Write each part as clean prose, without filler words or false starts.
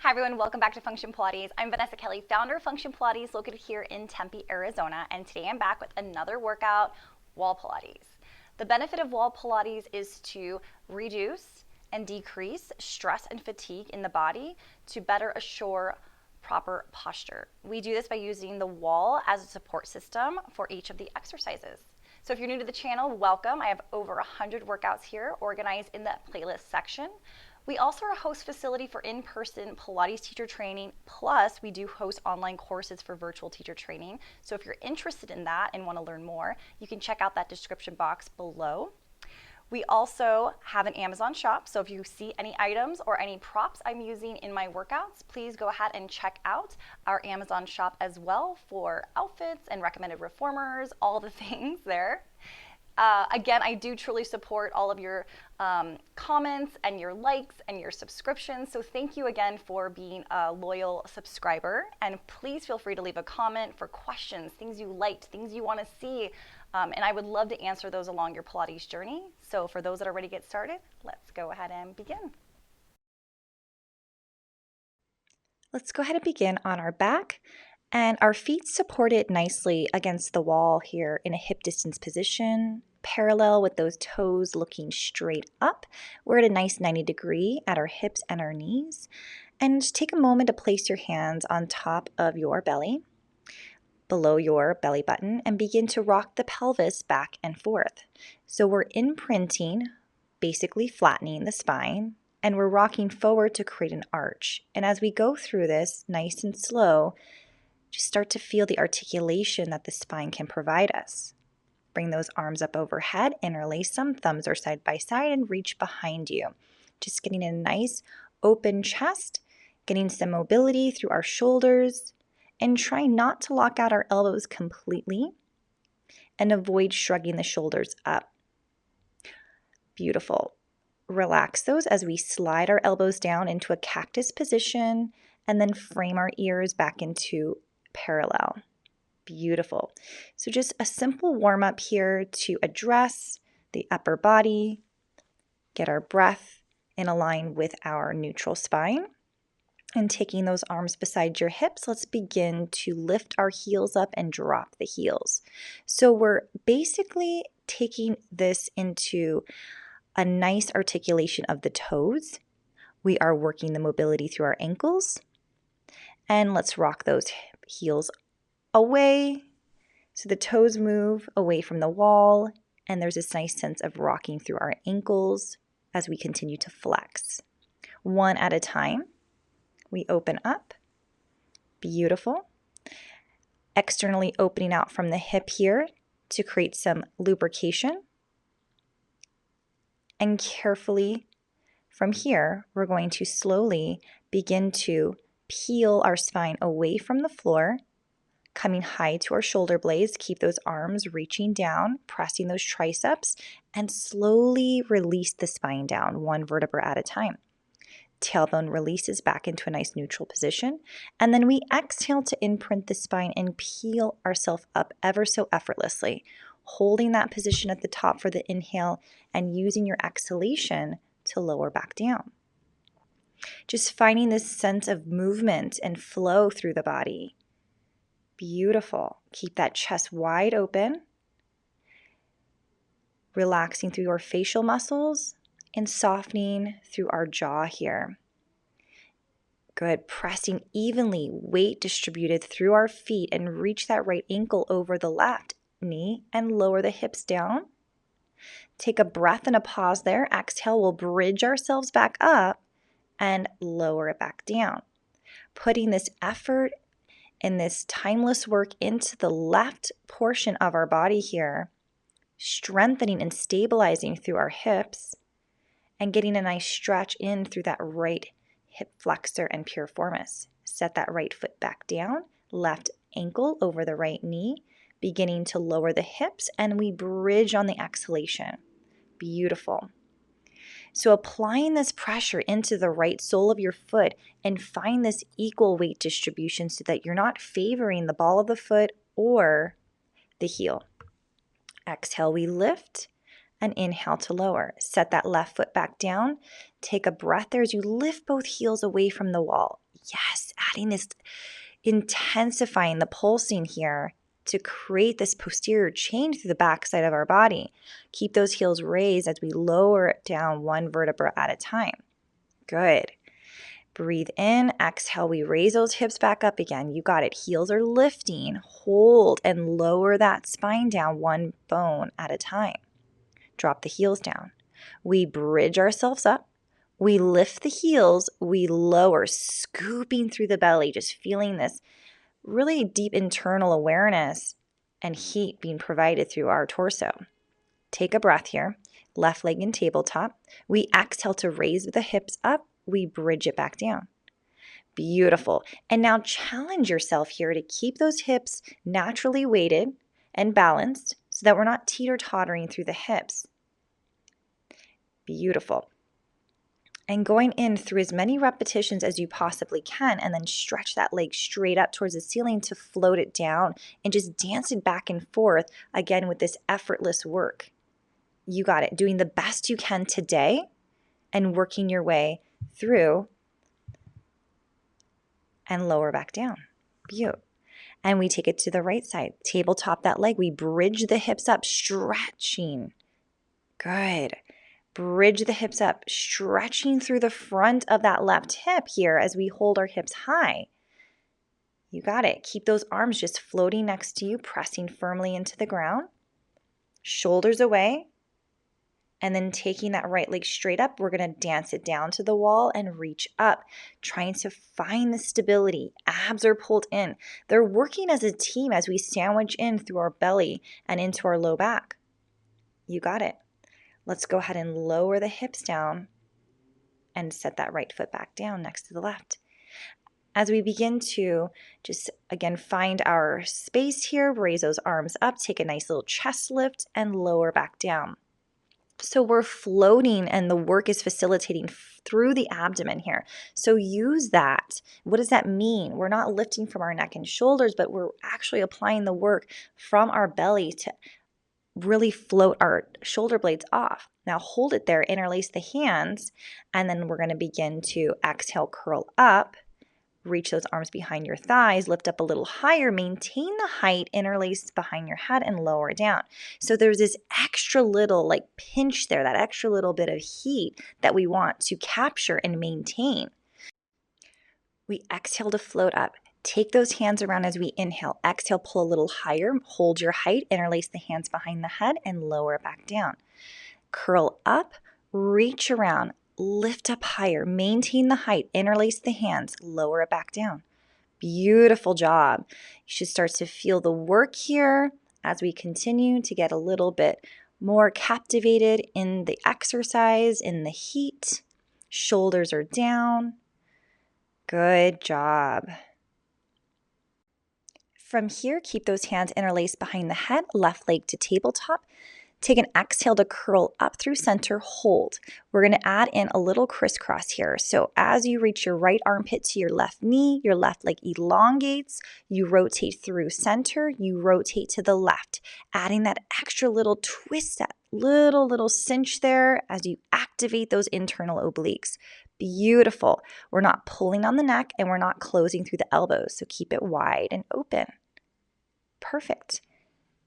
Hi everyone, welcome back to Function Pilates. I'm Vanessa Kelly, founder of Function Pilates, located here in Tempe, Arizona, and today I'm back with another workout, Wall Pilates. The benefit of Wall Pilates is to reduce and decrease stress and fatigue in the body to better assure proper posture. We do this by using the wall as a support system for each of the exercises. So if you're new to the channel, welcome. I have over 100 workouts here organized in the playlist section. We also are a host facility for in-person Pilates teacher training, plus we do host online courses for virtual teacher training. So if you're interested in that and want to learn more, you can check out that description box below. We also have an Amazon shop, so if you see any items or any props I'm using in my workouts, please go ahead and check out our Amazon shop as well for outfits and recommended reformers, all the things there. Again, I do truly support all of your comments and your likes and your subscriptions. So thank you again for being a loyal subscriber. And please feel free to leave a comment for questions, things you liked, things you want to see. And I would love to answer those along your Pilates journey. So for those that are ready to get started, let's go ahead and begin. Let's go ahead and begin on our back. And our feet supported nicely against the wall here in a hip distance position, parallel with those toes looking straight up. We're at a nice 90 degree at our hips and our knees. And take a moment to place your hands on top of your belly, below your belly button, and begin to rock the pelvis back and forth. So we're imprinting, basically flattening the spine, and we're rocking forward to create an arch. And as we go through this nice and slow, just start to feel the articulation that the spine can provide us. Bring those arms up overhead, interlace them, thumbs are side by side, and reach behind you. Just getting a nice open chest, getting some mobility through our shoulders, and try not to lock out our elbows completely and avoid shrugging the shoulders up. Beautiful. Relax those as we slide our elbows down into a cactus position and then frame our ears back into parallel. Beautiful. So just a simple warm up here to address the upper body, get our breath in line with our neutral spine. And taking those arms beside your hips, let's begin to lift our heels up and drop the heels. So we're basically taking this into a nice articulation of the toes. We are working the mobility through our ankles. And let's rock those heels away. So the toes move away from the wall, and there's this nice sense of rocking through our ankles as we continue to flex. One at a time, we open up. Beautiful. Externally opening out from the hip here to create some lubrication. And carefully from here, we're going to slowly begin to peel our spine away from the floor, coming high to our shoulder blades. Keep those arms reaching down, pressing those triceps, and slowly release the spine down, one vertebra at a time. Tailbone releases back into a nice neutral position, and then we exhale to imprint the spine and peel ourselves up ever so effortlessly, holding that position at the top for the inhale and using your exhalation to lower back down. Just finding this sense of movement and flow through the body. Beautiful. Keep that chest wide open, relaxing through your facial muscles and softening through our jaw here. Good. Pressing evenly, weight distributed through our feet, and reach that right ankle over the left knee and lower the hips down. Take a breath and a pause there. Exhale, we'll bridge ourselves back up and lower it back down. Putting this effort and this timeless work into the left portion of our body here, strengthening and stabilizing through our hips, and getting a nice stretch in through that right hip flexor and piriformis. Set that right foot back down, left ankle over the right knee, beginning to lower the hips, and we bridge on the exhalation. Beautiful. So applying this pressure into the right sole of your foot and find this equal weight distribution so that you're not favoring the ball of the foot or the heel. Exhale, we lift, and inhale to lower. Set that left foot back down. Take a breath there as you lift both heels away from the wall. Yes, adding this, intensifying the pulsing here to create this posterior chain through the backside of our body. Keep those heels raised as we lower it down one vertebra at a time. Good. Breathe in, exhale, we raise those hips back up again. You got it. Heels are lifting. Hold and lower that spine down one bone at a time. Drop the heels down. We bridge ourselves up. We lift the heels. We lower, scooping through the belly, just feeling this really deep internal awareness and heat being provided through our torso. Take a breath here. Left leg in tabletop. We exhale to raise the hips up. We bridge it back down. Beautiful. And now challenge yourself here to keep those hips naturally weighted and balanced so that we're not teeter-tottering through the hips. Beautiful. And going in through as many repetitions as you possibly can, and then stretch that leg straight up towards the ceiling to float it down and just dance it back and forth again with this effortless work. You got it. Doing the best you can today and working your way through and lower back down. Beautiful. And we take it to the right side. Tabletop that leg. We bridge the hips up, stretching. Good. Bridge the hips up, stretching through the front of that left hip here as we hold our hips high. You got it. Keep those arms just floating next to you, pressing firmly into the ground. Shoulders away. And then taking that right leg straight up, we're going to dance it down to the wall and reach up, trying to find the stability. Abs are pulled in. They're working as a team as we sandwich in through our belly and into our low back. You got it. Let's go ahead and lower the hips down and set that right foot back down next to the left. As we begin to just, again, find our space here, raise those arms up, take a nice little chest lift, and lower back down. So we're floating and the work is facilitating through the abdomen here. So use that. What does that mean? We're not lifting from our neck and shoulders, but we're actually applying the work from our belly to really float our shoulder blades off. Now hold it there, interlace the hands, and then we're going to begin to exhale, curl up. Reach those arms behind your thighs, lift up a little higher, maintain the height, interlace behind your head and lower down. So there's this extra little like pinch there, that extra little bit of heat that we want to capture and maintain. We exhale to float up. Take those hands around as we inhale. Exhale, pull a little higher, hold your height, interlace the hands behind the head and lower back down. Curl up, reach around. Lift up higher, maintain the height, interlace the hands, lower it back down. Beautiful job. You should start to feel the work here as we continue to get a little bit more captivated in the exercise, in the heat. Shoulders are down. Good job. From here, keep those hands interlaced behind the head, left leg to tabletop. Take an exhale to curl up through center, hold. We're going to add in a little crisscross here. So as you reach your right armpit to your left knee, your left leg elongates, you rotate through center, you rotate to the left, adding that extra little twist, that little cinch there as you activate those internal obliques. Beautiful. We're not pulling on the neck and we're not closing through the elbows. So keep it wide and open. Perfect.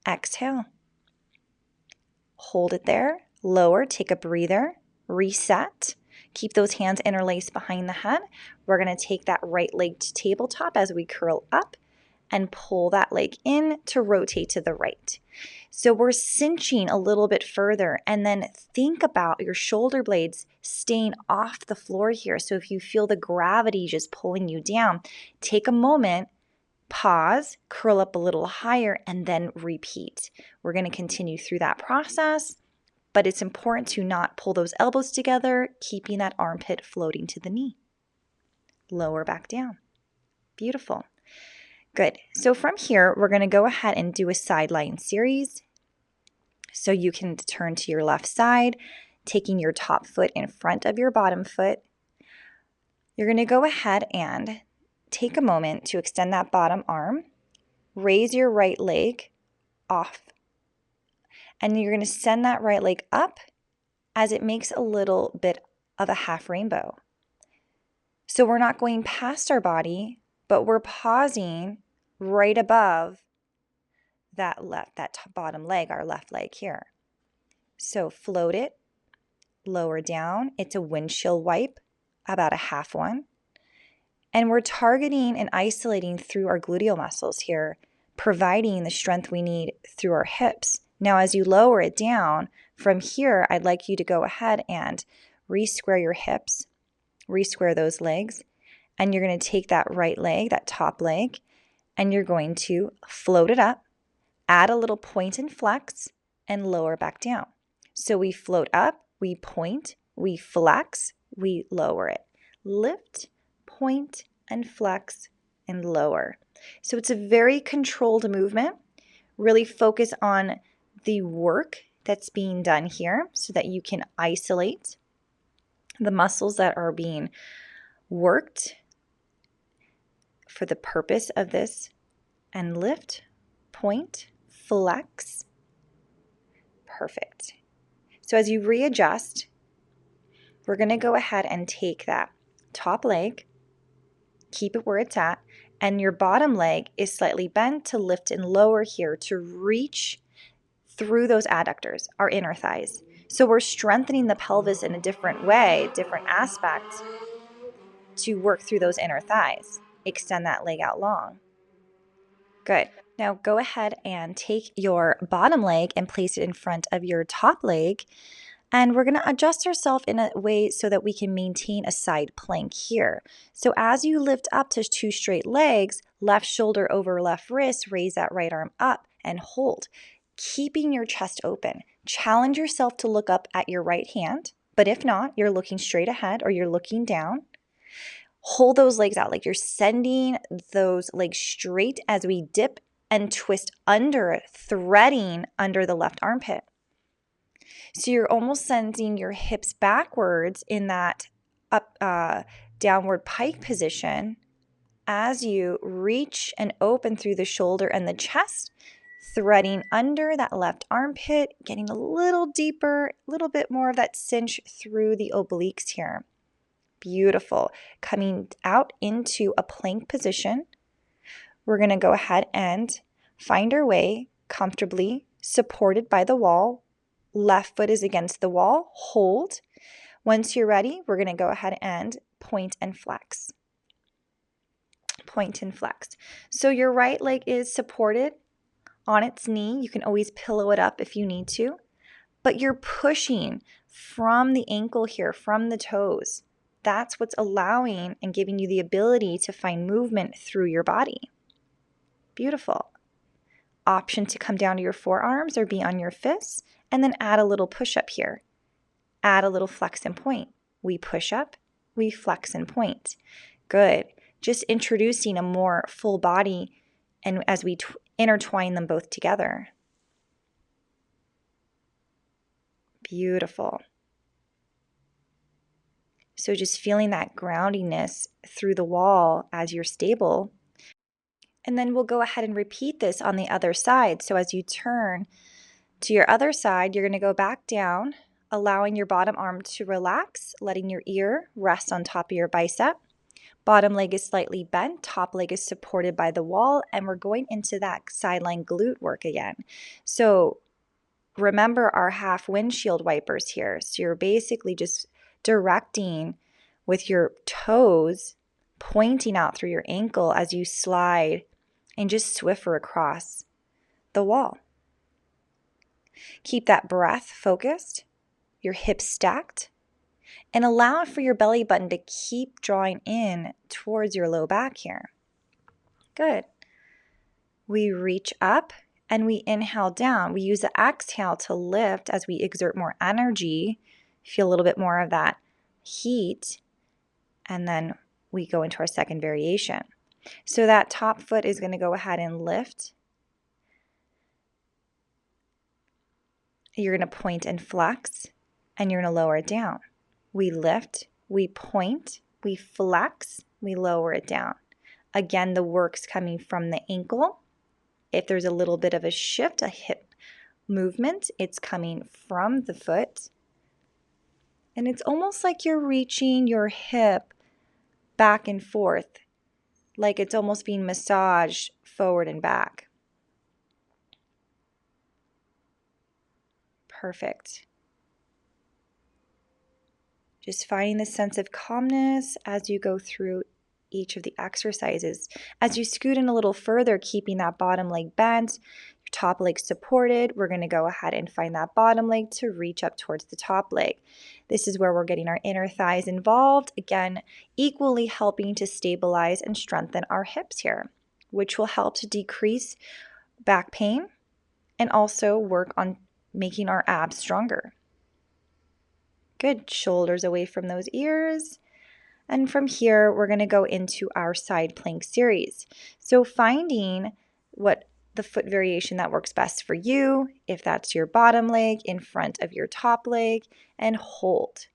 Exhale. Hold it there, lower, take a breather, reset. Keep those hands interlaced behind the head. We're going to take that right leg to tabletop as we curl up and pull that leg in to rotate to the right. So we're cinching a little bit further and then think about your shoulder blades staying off the floor here. So if you feel the gravity just pulling you down, take a moment, pause, curl up a little higher, and then repeat. We're going to continue through that process, but it's important to not pull those elbows together, keeping that armpit floating to the knee. Lower back down. Beautiful. Good. So from here, we're going to go ahead and do a sideline series. So you can turn to your left side, taking your top foot in front of your bottom foot. You're going to go ahead and take a moment to extend that bottom arm, raise your right leg off, and you're going to send that right leg up as it makes a little bit of a half rainbow. So we're not going past our body, but we're pausing right above that bottom leg, our left leg here. So float it, lower down. It's a windshield wipe, about a half one. And we're targeting and isolating through our gluteal muscles here, providing the strength we need through our hips. Now, as you lower it down, from here, I'd like you to go ahead and re-square your hips, re-square those legs, and you're going to take that right leg, that top leg, and you're going to float it up, add a little point and flex, and lower back down. So we float up, we point, we flex, we lower it. Lift, point, and flex, and lower. So it's a very controlled movement. Really focus on the work that's being done here so that you can isolate the muscles that are being worked for the purpose of this. And lift, point, flex. Perfect. So as you readjust, we're going to go ahead and take that top leg, keep it where it's at, and your bottom leg is slightly bent to lift and lower here to reach through those adductors, our inner thighs. So we're strengthening the pelvis in a different way, different aspects to work through those inner thighs. Extend that leg out long. Good. Now go ahead and take your bottom leg and place it in front of your top leg. And we're going to adjust ourselves in a way so that we can maintain a side plank here. So as you lift up to two straight legs, left shoulder over left wrist, raise that right arm up and hold, keeping your chest open. Challenge yourself to look up at your right hand, but if not, you're looking straight ahead or you're looking down. Hold those legs out like you're sending those legs straight as we dip and twist under, threading under the left armpit. So you're almost sending your hips backwards in that up downward pike position as you reach and open through the shoulder and the chest, threading under that left armpit, getting a little deeper, a little bit more of that cinch through the obliques here. Beautiful. Coming out into a plank position. We're going to go ahead and find our way comfortably supported by the wall. Left foot is against the wall. Hold. Once you're ready, we're going to go ahead and point and flex. Point and flex. So your right leg is supported on its knee. You can always pillow it up if you need to, but you're pushing from the ankle here, from the toes. That's what's allowing and giving you the ability to find movement through your body. Beautiful. Option to come down to your forearms or be on your fists, and then add a little push up here. Add a little flex and point. We push up, we flex and point. Good. Just introducing a more full body and as we intertwine them both together. Beautiful. So just feeling that groundiness through the wall as you're stable. And then we'll go ahead and repeat this on the other side. So as you turn to your other side, you're going to go back down, allowing your bottom arm to relax, letting your ear rest on top of your bicep. Bottom leg is slightly bent, top leg is supported by the wall, and we're going into that sideline glute work again. So remember our half windshield wipers here. So you're basically just directing with your toes, pointing out through your ankle as you slide and just swiffer across the wall. Keep that breath focused, your hips stacked, and allow for your belly button to keep drawing in towards your low back here. Good. We reach up and we inhale down. We use the exhale to lift as we exert more energy, feel a little bit more of that heat, and then we go into our second variation. So that top foot is going to go ahead and lift. You're going to point and flex, and you're going to lower it down. We lift, we point, we flex, we lower it down. Again, the work's coming from the ankle. If there's a little bit of a shift, a hip movement, it's coming from the foot. And it's almost like you're reaching your hip back and forth, like it's almost being massaged forward and back. Perfect. Just finding the sense of calmness as you go through each of the exercises. As you scoot in a little further, keeping that bottom leg bent, your top leg supported, we're going to go ahead and find that bottom leg to reach up towards the top leg. This is where we're getting our inner thighs involved, again, equally helping to stabilize and strengthen our hips here, which will help to decrease back pain and also work on making our abs stronger. Good. Shoulders away from those ears. And from here, we're going to go into our side plank series. So finding what the foot variation that works best for you, if that's your bottom leg in front of your top leg, and hold.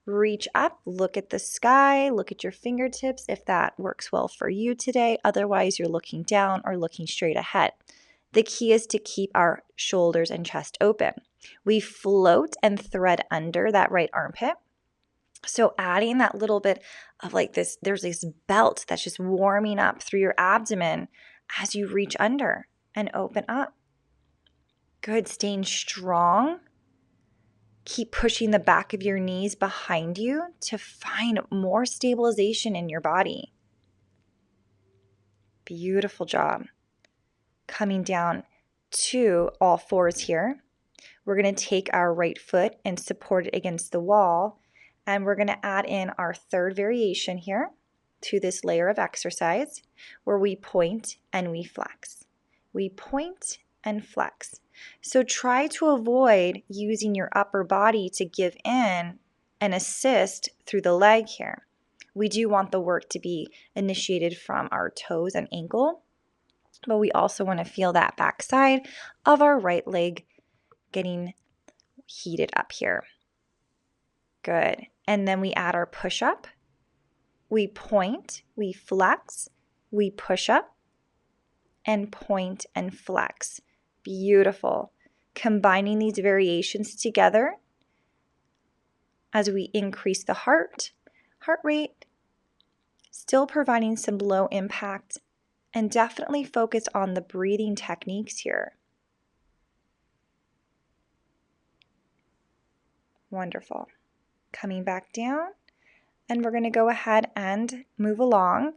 Reach up, look at the sky, look at your fingertips if that works well for you today. Otherwise, you're looking down or looking straight ahead. The key is to keep our shoulders and chest open. We float and thread under that right armpit. So adding that little bit of like this, there's this belt that's just warming up through your abdomen as you reach under and open up. Good, staying strong. Keep pushing the back of your knees behind you to find more stabilization in your body. Beautiful job. Coming down to all fours here. We're going to take our right foot and support it against the wall. And we're going to add in our third variation here to this layer of exercise where we point and we flex. We point and flex. So try to avoid using your upper body to give in and assist through the leg here. We do want the work to be initiated from our toes and ankle, but we also want to feel that back side of our right leg getting heated up here. Good. And then we add our push up. We point, we flex, we push up, and point and flex. Beautiful. Combining these variations together as we increase the heart rate, still providing some low impact, and definitely focus on the breathing techniques here. Wonderful. Coming back down, and we're going to go ahead and move along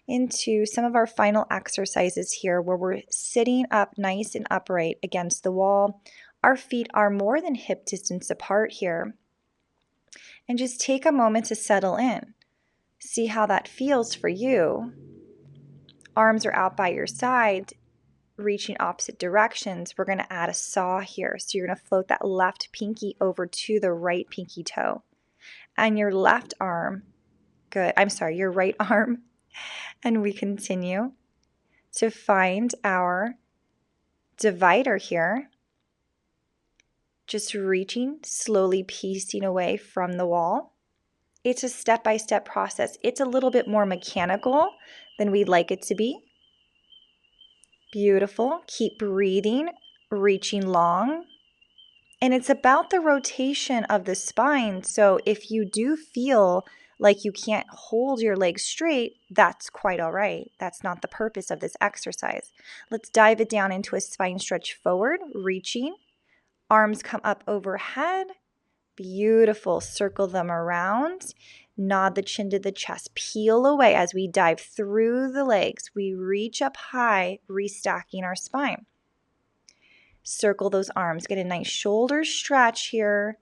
into some of our final exercises here where we're sitting up nice and upright against the wall. Our feet are more than hip distance apart here. And just take a moment to settle in. See how that feels for you. Arms are out by your side, reaching opposite directions. We're going to add a saw here. So you're going to float that left pinky over to the right pinky toe. And your left arm, your right arm. And we continue to find our divider here. Just reaching, slowly piecing away from the wall. It's a step-by-step process. It's a little bit more mechanical than we'd like it to be. Beautiful. Keep breathing, reaching long. And it's about the rotation of the spine. So if you do feel like you can't hold your legs straight, that's quite all right. That's not the purpose of this exercise. Let's dive it down into a spine stretch forward, reaching. Arms come up overhead. Beautiful. Circle them around. Nod the chin to the chest. Peel away as we dive through the legs. We reach up high, restacking our spine. Circle those arms. Get a nice shoulder stretch here.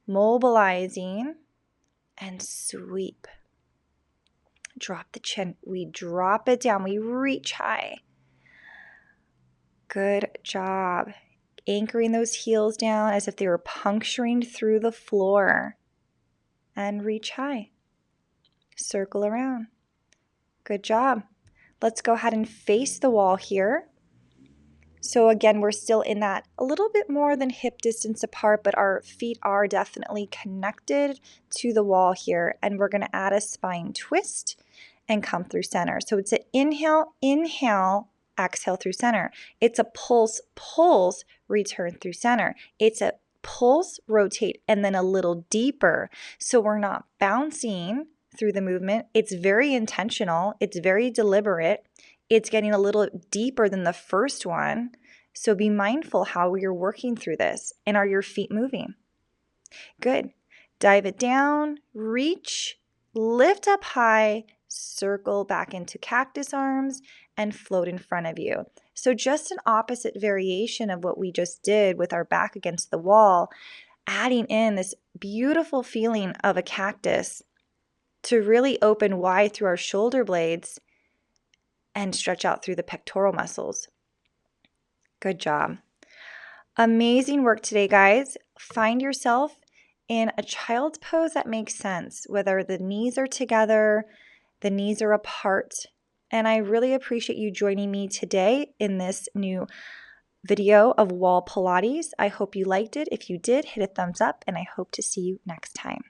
Mobilizing. And sweep. Drop the chin. We drop it down. We reach high. Good job. Anchoring those heels down as if they were puncturing through the floor. And reach high. Circle around. Good job. Let's go ahead and face the wall here. So again, we're still in that a little bit more than hip distance apart, but our feet are definitely connected to the wall here. And we're going to add a spine twist and come through center. So it's an inhale, inhale, exhale through center. It's a pulse, pulse, return through center. It's a pulse, rotate, and then a little deeper. So we're not bouncing through the movement. It's very intentional. It's very deliberate. It's getting a little deeper than the first one. So be mindful how you're working through this. And are your feet moving? Good. Dive it down, reach, lift up high, circle back into cactus arms, and float in front of you. So just an opposite variation of what we just did with our back against the wall, adding in this beautiful feeling of a cactus to really open wide through our shoulder blades and stretch out through the pectoral muscles. Good job. Amazing work today, guys. Find yourself in a child's pose that makes sense, whether the knees are together, the knees are apart. And I really appreciate you joining me today in this new video of Wall Pilates. I hope you liked it. If you did, hit a thumbs up, and I hope to see you next time.